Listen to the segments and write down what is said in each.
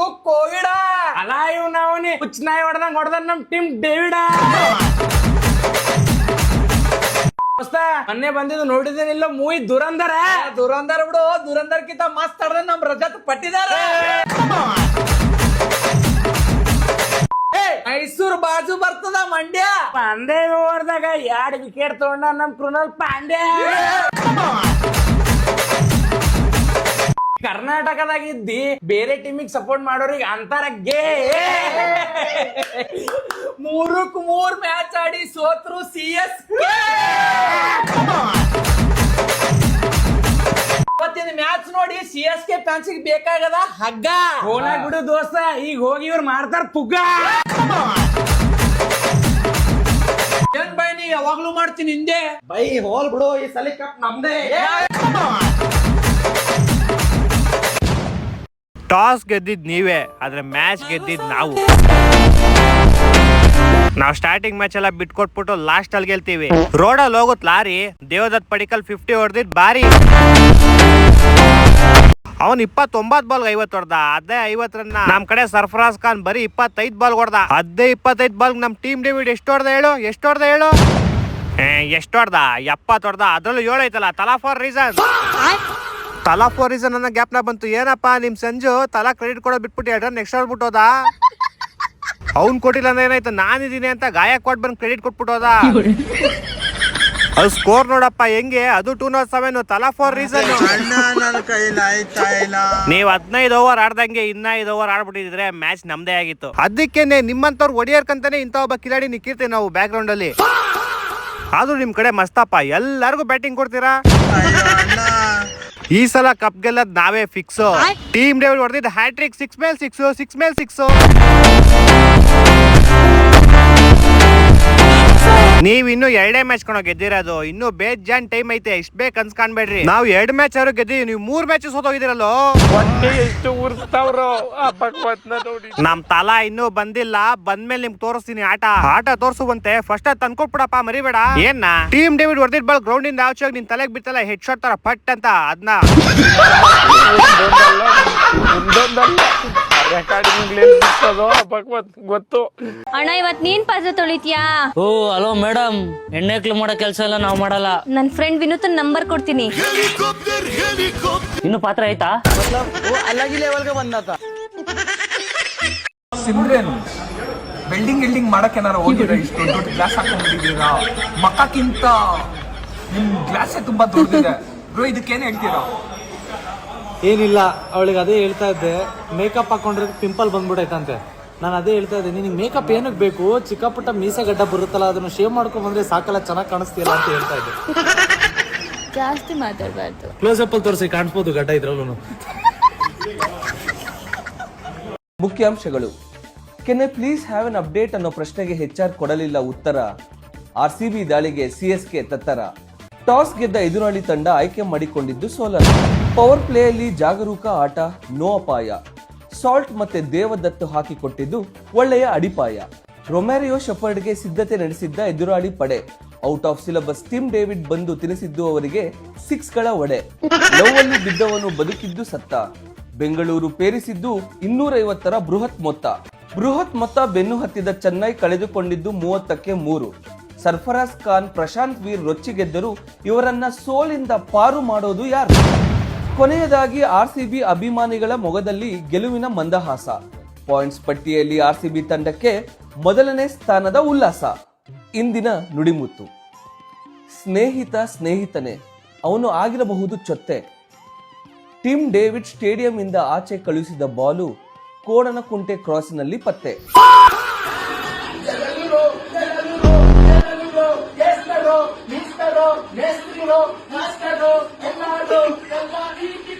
ಬಂತು ಕೋವಿಡ. ಅಲ್ಲ ಇವ್ ನಾವನಿ ಹುಚ್ಚನಾಯಿ ಹೊಡೆದ ನಮ್ ಟೀಮ್ ಡೇವಿಡ. ಮೊನ್ನೆ ಬಂದಿದ್ದು ನೋಡಿದೇನಿಲ್ಲ ಮೂವಿ ದುರಂದರ. ದುರಂದರ್ ಬಿಡು, ದುರಂದರ್ಕಿಂತ ಮಸ್ತ್ ಆಡ್ದ ನಮ್ ರಜತ್ ಪಟ್ಟಿದಾರ. ಮೈಸೂರು ಬಾಜು ಬರ್ತದ ಮಂಡ್ಯ. ಪಾಂಡೆ ಓವರ್ದಾಗ 2 ವಿಕೆಟ್ ತಗೊಂಡ ನಮ್ ಕೃಣಾಲ್ ಪಾಂಡ್ಯ. ಕರ್ನಾಟಕದಾಗ ಇದ್ದಿ ಬೇರೆ ಟೀಮಿಗೆ ಸಪೋರ್ಟ್ ಮಾಡೋರಿಗೆ ಅಂತಾರ ಗೇ. 3ಕ್ಕೆ 3 ಮ್ಯಾಚ್ ಆಡಿ ಸೋತ್ರು CSK. ಇವತ್ತಿನ ಮ್ಯಾಚ್ ನೋಡಿ CSK ಫ್ಯಾನ್ಸ್ ಬೇಕಾಗದ ಹಗ್ಗ. ಹೋಲಾಗ ಬಿಡು ದೋಸ್ತ, ಈಗ ಹೋಗಿ ಇವ್ರು ಮಾಡ್ತಾರ ಪುಗ್ಗ. ಏನ್ ಬೈ ನೀ ಯಾವಾಗ್ಲೂ ಮಾಡ್ತೀನಿ ಹಿಂದೆ ಬೈ ಹೋಲ್ ಬಿಡು, ಈ ಸಲ ಕಪ್ ನಮ್ದೇ. ಟಾಸ್ ಗೆದ್ದಿದ್ ನೀವೇ, ಆದ್ರೆ ಮ್ಯಾಚ್ ಗೆದ್ದಿದ್ ನಾವು ಸ್ಟಾರ್ಟಿಂಗ್ ಮ್ಯಾಚ್ ಎಲ್ಲ ಬಿಟ್ಕೊಟ್ಬಿಟ್ಟು ಲಾಸ್ಟ್ ಅಲ್ಲಿ ಗೆಲ್ತೀವಿ. ರೋಡಲ್ಲಿ ಹೋಗುತ್ ಲಾರಿ, ದೇವದತ್ ಪಡಿಕಲ್ 50 ಹೊಡೆದಿದ್ ಬಾರಿ. ಅವನ್ 29 ಬಾಲ್ 50 ಹೊಡೆದ. ಅದೇ 50 ರನ್ನ ನಮ್ ಕಡೆ ಸರ್ಫರಾಜ್ ಖಾನ್ ಬರೀ 25 ಬಾಲ್ ಹೊಡೆದ. ಅದೇ 25 ಬಾಲ್ ನಮ್ ಟೀಮ್ ಡೇವಿಡ್ ಎಷ್ಟು ಹೊಡೆದ ಹೇಳು? ಎಷ್ಟು ಹೊಡೆದ 70 ಹೊಡೆದ. ಅದ್ರಲ್ಲೂ 7 ಐತಲ್ಲ. ತಲಾ ಫಾರ್ ರೀಸನ್ ಅನ್ನೋ ಗ್ಯಾಪ್ ನ ಬಂತು. ಏನಪ್ಪಾ ನಿಮ್ ಸಂಜು ತಲಾ ಕ್ರೆಡಿಟ್ ಕೊಡೋದ್ ಬಿಟ್ಬಿಟ್ಟು 2 ರನ್ ಎಕ್ಸ್ಟ್ರಾ ಬಿಟ್ಟೋದ. ಅವ್ನ್ ಕೊಟ್ಟಿಲ್ಲ ಅಂದ್ರೆ ಏನಾಯ್ತು, ನಾನಿದ್ದೀನಿ ಅಂತ ಗಾಯಕ್ವಾಡ್ ಬಂದ್ ಕ್ರೆಡಿಟ್ ಕೊಟ್ಬಿಟ್ಟೋದ. ಅದು ಸ್ಕೋರ್ ನೋಡಪ್ಪ ಹೆಂಗೆ, ಅದು 207. ತಲಾ ಫಾರ್ ರೀಸನ್. ನೀವ್ 15 ಓವರ್ ಆಡ್ದಂಗೆ ಇನ್ನ 5 ಓವರ್ ಆಡ್ಬಿಟ್ಟಿದ್ರೆ ಮ್ಯಾಚ್ ನಮ್ದೇ ಆಗಿತ್ತು. ಅದಕ್ಕೇನೆ ನಿಮ್ಮಂತವ್ರು ಹೊಡಿಯರ್ಕಂತಾನೆ ಇಂತ ಒಬ್ಬ ಕಿಲಾಡಿ ನಿಕ್ಕಿರ್ತೀವಿ ನಾವು ಬ್ಯಾಕ್ ಗ್ರೌಂಡ್ ಅಲ್ಲಿ. ಆದ್ರೂ ನಿಮ್ ಕಡೆ ಮಸ್ತಪ್ಪ, ಎಲ್ಲರಿಗೂ ಬ್ಯಾಟಿಂಗ್ ಕೊಡ್ತೀರಾ. ಈ ಸಲ ಕಪ್ ಗೆಲ್ಲದ್ ನಾವೇ ಫಿಕ್ಸ್. ಟೀಮ್ ಡೇವಿಡ್ ಹೊಡೆದಿದ್ದ ಹ್ಯಾಟ್ರಿಕ್ 6 ಮೇಲೆ 6. ನೀವ್ ಇನ್ನು 2 ಮ್ಯಾಚ್ ಕಣೋ ಗೆದ್ದಿರೋದು. ಇನ್ನು ಬೇಜಾನ್ ಟೈಮ್ ಐತೆ, ಇಷ್ಟ ಬೇಕ್ ಅನ್ಸ್ಕಾಣ್ಬೇಡ್ರಿ. ನಾವು 2 ಮ್ಯಾಚ್ ಆದ್ರೂ ಗೆದ್ದಿವಿ, ನೀವು 3 ಮ್ಯಾಚ್ ಸೋತೋಗಿದಿರಲ್ಲೋ. ನಮ್ ತಲಾ ಇನ್ನೂ ಬಂದಿಲ್ಲ, ಬಂದ್ಮೇಲೆ ನಿಮ್ಗೆ ತೋರಿಸ್ತೀನಿ ಆಟ ತೋರ್ಸುವಂತೆ. ಫಸ್ಟ್ ಅದ್ ತಂದ್ಕೊಟ್ಬಿಡಪ್ಪ, ಮರಿಬೇಡ. ಏನ ಟೀಮ್ ಡೇವಿಡ್ ಹೊಡೆದಿದ್ ಬಾಲ್ ಗ್ರೌಂಡ್ ಇಂದ ಆಚೆ ಹೋಗಿ ನಿನ್ ತಲೆಗೆ ಬಿತ್ತಲ್ಲ, ಹೆಡ್ ಶಾಟ್ ತರ ಪಟ್ ಅಂತ. ಅದನ್ನ ಗೊತ್ತು ಅಣ್ಣ. ಇವತ್ ನೀನ್ ಪಾತ್ರೆ ತೊಳಿತೀಯಾ? ಓ ಹಲೋ ಮೇಡಮ್, ಎಣ್ಣೆಕ್ಲು ಮಾಡೋ ಕೆಲಸ ಎಲ್ಲ ನಾವ್ ಮಾಡಲ್ಲ. ನನ್ ಫ್ರೆಂಡ್ ವಿನೂತನ್ ನಂಬರ್ ಕೊಡ್ತೀನಿ. ಇನ್ನು ಪಾತ್ರ ಆಯ್ತಾ? ಅಲ್ಲಾಗಿ ಲೆವೆಲ್ಗೆ ಬಂದಾತ. ಸಿಮ್ರೇನ್ ವೆಲ್ಡಿಂಗ್ ಮಾಡಕ್ ಏನಾರ ಹೋಗಿದ್ರೆ ಇಷ್ಟು ದೊಡ್ಡ ಗ್ಲಾಸ್ ಹಾಕೊಂಡಿದ್ದೀರಾ? ಮಕ್ಕಕ್ಕಿಂತ ನಿಮ್ ಗ್ಲಾಸೇ ತುಂಬಾ ದೊಡ್ಡದಿದೆ ಬ್ರೋ. ಇದಕ್ಕೇನ್ ಹೇಳ್ತೀರಾ? ಏನಿಲ್ಲ, ಅವಳಿಗೆ ಅದೇ ಹೇಳ್ತಾ ಇದ್ದೆ, ಮೇಕಪ್ ಹಾಕೊಂಡ್ರೆ ಪಿಂಪಲ್ ಬಂದ್ಬಿಟ್ಟೈತಂತೆ. ನಾನು ಅದೇ ಹೇಳ್ತಾ ಇದ್ದೆ, ನಿನಗೆ ಮೇಕಪ್ ಏನಕ್ಕೆ ಬೇಕು? ಚಿಕ್ಕ ಪುಟ್ಟ ಮೀಸೆ ಗಡ್ಡ ಬರುತ್ತಲ್ಲ, ಅದನ್ನು ಶೇವ್ ಮಾಡ್ಕೊಂಡ್ ಬಂದ್ರೆ ಸಾಕಲ್ಲ, ಚೆನ್ನಾಗಿ ಕಾಣಿಸ್ತೀಯಲ್ಲ ಅಂತ ಹೇಳ್ತಾ ಇದ್ದೆ. ಜಾಸ್ತಿ ಮಾತಾಡ್ಬಾರ್ದು. ಕ್ಲೋಸ್ ಅಪ್ ಅಲ್ಲಿ ತೋರಿಸಿ, ಕಾಣಿಸ್ಬೋದು ಗಡ್ಡ ಇದ್ರಲ್ಲೂ. ಮುಖ್ಯಾಂಶಗಳು. Can I please have an update ಅನ್ನೋ ಪ್ರಶ್ನೆಗೆ HR ಕೊಡಲಿಲ್ಲ ಉತ್ತರ. RCB ದಾಳಿಗೆ CSK ತತ್ತರ. ಟಾಸ್ ಗೆದ್ದ ಎದುರಾಳಿ ತಂಡ ಆಯ್ಕೆ ಮಾಡಿಕೊಂಡಿದ್ದು ಸೋಲನ್ನು. ಪವರ್ ಪ್ಲೇಯಲ್ಲಿ ಜಾಗರೂಕ ಆಟ, ನೋ ಅಪಾಯ. ಸಾಲ್ಟ್ ಮತ್ತೆ ದೇವದತ್ತು ಹಾಕಿಕೊಟ್ಟಿದ್ದು ಒಳ್ಳೆಯ ಅಡಿಪಾಯ. ರೊಮ್ಯಾರಿಯೋ ಶೆಪರ್ಡ್ಗೆ ಸಿದ್ಧತೆ ನಡೆಸಿದ್ದ ಎದುರಾಳಿ ಪಡೆ. Out of syllabus team David ಬಂದು ತಿನಿಸಿದ್ದು ಅವರಿಗೆ 6ಗಳ ಒಡೆ. ಲವ್ ಅಲ್ಲಿ ಬಿದ್ದವನು ಬದುಕಿದ್ದು ಸತ್ತ. ಬೆಂಗಳೂರು ಪೇರಿಸಿದ್ದು 250ರ ಬೃಹತ್ ಮೊತ್ತ. ಬೆನ್ನು ಹತ್ತಿದ ಚೆನ್ನೈ ಕಳೆದುಕೊಂಡಿದ್ದು 30ಕ್ಕೆ 3. ಸರ್ಫರಾಜ್ ಖಾನ್, ಪ್ರಶಾಂತ್ ವೀರ್ ರೊಚ್ಚಿಗೆದ್ದರು. ಇವರನ್ನ ಸೋಲಿಂದ ಪಾರು ಮಾಡೋದು ಯಾರು? ಕೊನೆಯದಾಗಿ RCB ಅಭಿಮಾನಿಗಳ ಮೊಗದಲ್ಲಿ ಗೆಲುವಿನ ಮಂದಹಾಸ. ಪಾಯಿಂಟ್ಸ್ ಪಟ್ಟಿಯಲ್ಲಿ RCB ತಂಡಕ್ಕೆ ಮೊದಲನೇ ಸ್ಥಾನದ ಉಲ್ಲಾಸ. ಇಂದಿನ ನುಡಿಮುತ್ತು. ಸ್ನೇಹಿತನೇ, ಅವನು ಆಗಿರಬಹುದು ಚೊತ್ತೆ. ಟೀಮ್ ಡೇವಿಡ್ ಸ್ಟೇಡಿಯಂ ಇಂದ ಆಚೆ ಕಳುಹಿಸಿದ ಬಾಲು ಕೋಡನಕುಂಟೆ ಕ್ರಾಸ್ನಲ್ಲಿ ಪತ್ತೆ.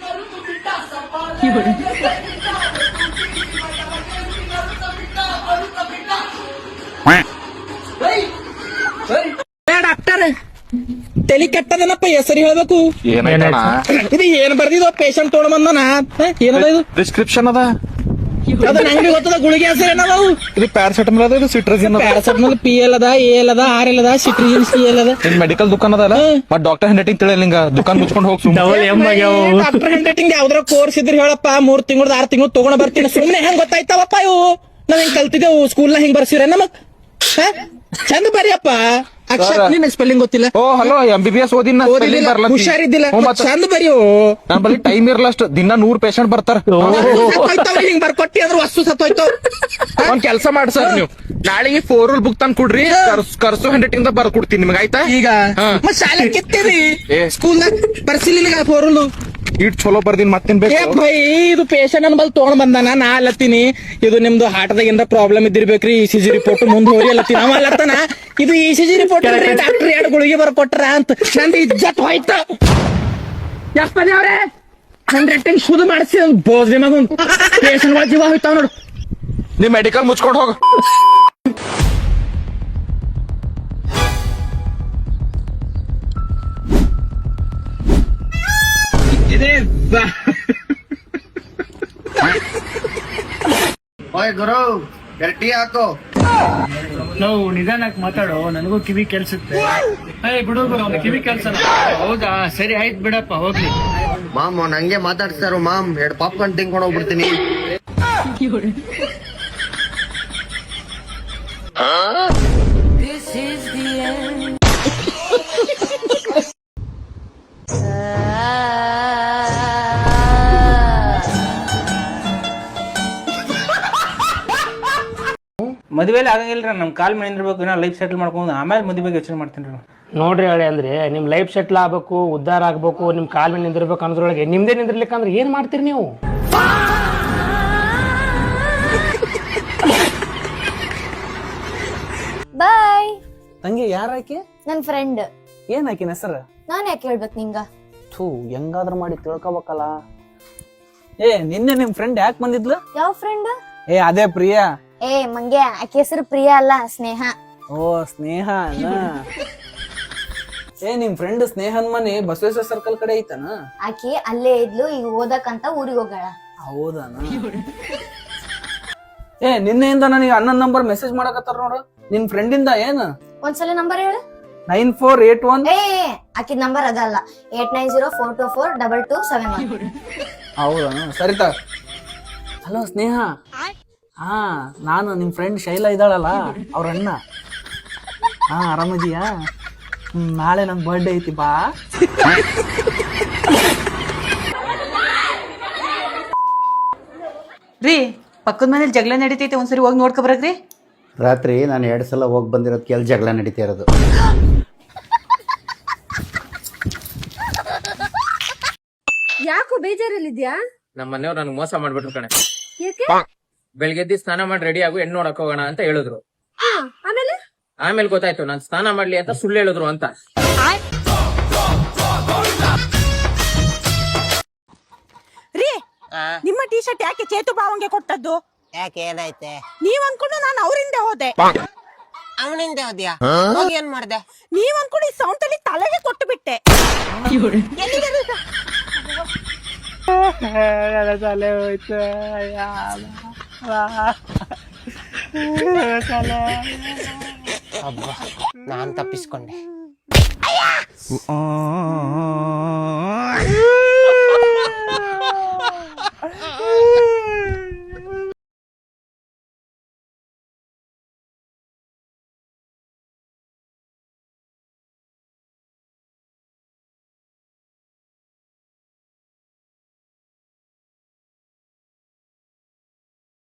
ಡಾಕ್ಟರ್ ತಲೆ ಕೆಟ್ಟದನಪ್ಪ, ಹೆಸರು ಹೇಳ್ಬೇಕು. ಇದು ಏನ್ ಬರ್ದಿದ? ಪೇಷಂಟ್ ತೊಗೊಂಡ್ ಬಂದನ. ಏನದ ಇದು? ಪ್ರಿಸ್ಕ್ರಿಪ್ಷನ್ ಅದ. ಅದನ್ನ ಅಂಗಡಿ ಗೊತ್ತದ ಗುಳಿಗೆ ಹೆಸರು ಏನದಾವು? ಇದು ಪ್ಯಾರಾಸೆಟಮಲ್ ಅದ, ಇದು ಸಿಟ್ರಜಿನ್ ಅದ. ಪ್ಯಾರಾಸೆಟಮಲ್ ಪಿ ಎಲ್ ಅದ, ಎ ಎಲ್ ಅದ, ಆರ್ ಎಲ್ ಅದ, ಸಿಟ್ರಿಜಿನ್ ಸಿ ಎಲ್ ಅದ. ನಿನ್ ಮೆಡಿಕಲ್ ದುಕಾನ್ ಅದಲ್ಲ, ಮತ್ ಡಾಕ್ಟರ್ ಹ್ಯಾಂಡ್ ತಿಳಿಯಲ್ಲ ನಿಂಗ, ದುಕಾನ್ ಮುಚ್ಕೊಂಡು ಹೋಗಿ ಡಾಕ್ಟರ್ ಹ್ಯಾಂಡ್ ಯಾವ್ದಾರ ಕೋರ್ಸ್ ಇದ್ರೆ ಹೇಳಪ್ಪ, 3 ತಿಂಗಳು 6 ತಿಂಗಳು ತಗೊಂಡ್ ಬರ್ತೀನಿ. ಸುಮ್ನೆ ಹೆಂಗ್ ಗೊತ್ತಾಯ್ತಾವಪ್ಪ ಇವು? ನಾವ್ ಹೆಂಗ್ ಕಲ್ತಿದ್ದೇವು ಸ್ಕೂಲ್ ನ ಹಿಂಗ್ ಬರ್ಸಿರ ನಮಗ್? ಚಂದ ಬರಿಯಪ್ಪ, ಅಕ್ಷರ ನಿನ್ನ ಸ್ಪೆಲ್ಲಿಂಗ್ ಗೊತ್ತಿಲ್ಲ. ಓ ಹಲೋ, MBBS ಓದಿನ ಹುಷಾರಿದ್ದಿಲ್ಲ, ಚಂದ ಬರಿಯೋ. ನನ್ ಬಳಿ ಟೈಮ್ ಇರಲ್ಲ ಅಷ್ಟು, ದಿನ 100 ಪೇಷಂಟ್ ಬರ್ತಾರ. ಹಿಂಗ್ ಬರ್ಕೊಟ್ಟಿ ಅಂದ್ರೆ ವಸ್ತು ಸತ್ತೋಯ್ತು. ಒಂದ್ ಕೆಲಸ ಮಾಡಿ ಸರ್, ನೀವು ನಾಳೆಗೆ 4 ರೂಲ್ ಬುಕ್ ತಂದ್ ಕೊಡ್ರಿ, ಕರ್ಸು ಹ್ಯಾಂಡ್ ಇಂದ ಬರ್ದ್ ಕೊಡ್ತೀನಿ ನಿಮ್ಗೆ, ಆಯ್ತಾ? ಈಗ ಮತ್ ಶಾಲೆ ಕಿತ್ತೀರಿ ಸ್ಕೂಲ್ ಬರ್ಸಿಲ್ಲ ಫೋರಲ್ ಇಟ್ ಚಲೋ ಬರ್ದಿನ್ ಮತ್ತೇನ್ ಬೇಕು? ಭೈ ಇದು ಪೇಷಂಟ್ ಅನ್ ಬಲ್ ತಗೊಂಡ್ ಬಂದಾನ, ನಾ ಅಲ್ಲತ್ತೀನಿ ಇದು ನಿಮ್ದು ಹಾರ್ಟ್ದಾಗ ಏನಾರ ಪ್ರಾಬ್ಲಮ್ ಇದ್ದಿರ್ಬೇಕ್ರಿ, ECG ರಿಪೋರ್ಟ್ ಮುಂದ್ ಹೋಗಿ ಅಲ್ಲತ್ತೀನಿ. ಅವ ಅಲ್ಲತ್ತಾನ ಇದು ECG ರಿಪೋರ್ಟ್ ಡಾಕ್ಟರ್ 2 ಗುಳಿಗೆ ಬರ್ಕೊಟ್ರ ಅಂತ ನಂದು ಇಜ್ಜತ್ ಹೋಯ್ತು. ಯಾಸ್ಪದಿ ಅವ್ರೆ ನನ್ ರೇಟಿಂಗ್ ಶುದ್ಧ ಮಾಡಿಸಿ ಬೋಸ್ ಮಗ ಪೇಷಂಟ್ ಗಳ ಜೀವ ಹೋಯ್ತಾವ ನೋಡು. ನೀವ್ ಮೆಡಿಕಲ್ ಮುಚ್ಕೊಂಡ್ ಹೋಗ. ಓಯ್ ಗುರು, ಟೀ ಹಾಕೋ. ನಾವು ನಿಧಾನಕ್ಕೆ ಮಾತಾಡೋ, ನನಗೂ ಕಿವಿ ಕೆಲ್ಸುತ್ತೆ. ಬಿಡು ಗುರು, ಅವ್ನು ಕಿವಿ ಕೆಲ್ಸ. ಹೌದಾ, ಸರಿ ಆಯ್ತು ಬಿಡಪ್ಪ, ಹೋಗ್ಲಿ. ಮಾಮ್ ಅವ್ನು ಹಂಗೆ ಮಾತಾಡ್ತಾರೋ ಮಾಮ್, 2 ಪಾಪ್ಕಾರ್ನ್ ತಿನ್ಕೊಂಡು ಹೋಗ್ಬಿಡ್ತೀನಿ. ಮದುವೆಲಿ ಆಗಂಗಿಲ್ರಿ, ನಮ್ ಕಾಲ್ ಮೇಲೆ ನಿಂದಿರ್ಬೇಕು, ನಾ ಲೈಫ್ ಸೆಟಲ್ ಮಾಡ್ಕೊಂಡು ಆಮೇಲೆ ಮದುವೆ ಬಗ್ಗೆ ಯೋಚನೆ ಮಾಡ್ತೀನಿ. ನೋಡ್ರಿ ಹೇಳಿ ಅಂದ್ರೆ ನಿಮ್ ಲೈಫ್ ಸೆಟ್ಲ್ ಆಗ್ಬೇಕು, ಉದ್ಧಾರ ಆಗ್ಬೇಕು, ನಿಮ್ ಕಾಲ್ ಮೇಲೆ ನಿಂದಿರ್ಬೇಕು ಅನ್ನೋದ್ರೊಳಗೆ ನಿಮ್ದೇ ನಿಂದಿರ್ಲಿಕ್ಕಂದ್ರೆ ಏನ್ ಮಾಡ್ತೀರಿ ನೀವು? ಬಾಯ್. ತಂಗಿ ಯಾರಾಕಿ? ನನ್ ಫ್ರೆಂಡ್. ಏನ್ ಆಕಿನ ಹೆಸರು? ನಾನ್ ಯಾಕೆ ಹೇಳ್ಬೇಕು ನಿಂಗ? ಥೂ, ಹೆಂಗಾದ್ರೂ ಮಾಡಿ ತಿಳ್ಕೊಬೇಕಲ್ಲ. ನಿನ್ನೆ ನಿಮ್ ಫ್ರೆಂಡ್ ಯಾಕೆ ಬಂದಿದ್ಲು? ಯಾವ ಫ್ರೆಂಡ್? ಅದೇ ಪ್ರಿಯಾ. ಮಂಗ್ಯ, ಆಕೆ ಹೆಸರು ಪ್ರಿಯಾ ಅಲ್ಲ, ಸ್ನೇಹ. ಓ ಸ್ನೇಹ. ನಿಮ್ ಫ್ರೆಂಡ್ ಸ್ನೇಹನ್ ಮನೆ ಬಸವೇಶ್ವರ ಸರ್ಕಲ್ ಕಡೆ ಐತನ? ಆಕಿ ಅಲ್ಲೇ ಇದ್ಲು, ಈಗ ಓದಕ್ಕಂತ ಊರಿಗೆ ಹೋಗ್ಯಾಳ. ಹೌದಾನ? ನಿನ್ನೆಯಿಂದ ನನಗೆ ಅಣ್ಣನ ನಂಬರ್ ಮೆಸೇಜ್ ಮಾಡಕತ್ತಾರ ನೋಡು, ನಿನ್ ಫ್ರೆಂಡ್ ಇಂದ ಏನ್? ಒಂದ್ಸಲ ನಂಬರ್ ಹೇಳು. 9481. ಆಕಿ ನಂಬರ್ ಅದಲ್ಲ, 8904242271. ಹೌದಾ, ಸರಿತಾ. ಹಲೋ ಸ್ನೇಹ. ನಾನು ನಿಮ್ ಫ್ರೆಂಡ್ ಶೈಲಾ ಇದ್ದಾಳಲ್ಲ, ಅವ್ರ ಅಣ್ಣ. ಆರಾಮದಿಯಾ? ನಾಳೆ ನನ್ ಬರ್ಡೇ ಐತಿ, ಬಾ. ರೀ, ಪಕ್ಕದ ಮನೇಲಿ ಜಗಳ ನಡೀತೈತೆ, ಒಂದ್ಸರಿ ಹೋಗಿ ನೋಡ್ಕೊ ಬರಕ್ರಿ. ರಾತ್ರಿ ನಾನು 2 ಸಲ ಹೋಗಿ ಬಂದಿರೋದು ಕೆಲ ಜಗಳ ನಡೀತಾ ಇರೋದು. ಯಾಕೋ ಬೇಜಾರಲ್ಲಿದ್ಯಾ? ನಮ್ಮ ಮನೆಯವ್ರು ನನ್ಗೆ ಮೋಸ ಮಾಡ್ಬಿಟ್ರು ಕಣೆ. ಯಾಕೆ? ಬೆಳಗ್ಗೆ ಸ್ನಾನ ಮಾಡಿ ರೆಡಿ ಆಗು, ಹೆಣ್ಣು ನೋಡಕ್ ಹೋಗೋಣ ಅಂತ ಹೇಳಿದ್ರು. ಆಮೇಲೆ ಆಮೇಲೆ ಗೊತ್ತಾಯ್ತು ನಾನ್ ಸ್ನಾನ ಮಾಡ್ಲಿ ಅಂತ ಸುಳ್ಳು ಹೇಳಿದ್ರು ಅಂತ. ರೀ, ನಿಮ್ಮ ಟೀ ಶರ್ಟ್ ಯಾಕೆ ಚೇತು ಬಾವಂಗೆ ಕೊಟ್ಟದ್ದು? ಯಾಕೆ, ಏನಾಯ್ತೆ? ನೀವ್ ಅನ್ಕೊಂಡು ನಾನು ಅವರಿಂದ ಹೋದೆ. ಅವನಿಂದ ಹೋದ್ಯಾ? ಏನ್ ಮಾಡ್ದೆ? ನೀವ್ ಅನ್ಕೊಂಡು ಈ ಸೌಂಡ್ ಅಲ್ಲಿ ತಲೆಗೆ ಕೊಟ್ಟು ಬಿಟ್ಟೆ. ತಲೆ ಹೋಯ್ತು. ನಾನ್ ತಪ್ಪಿಸ್ಕೊಂಡೆ.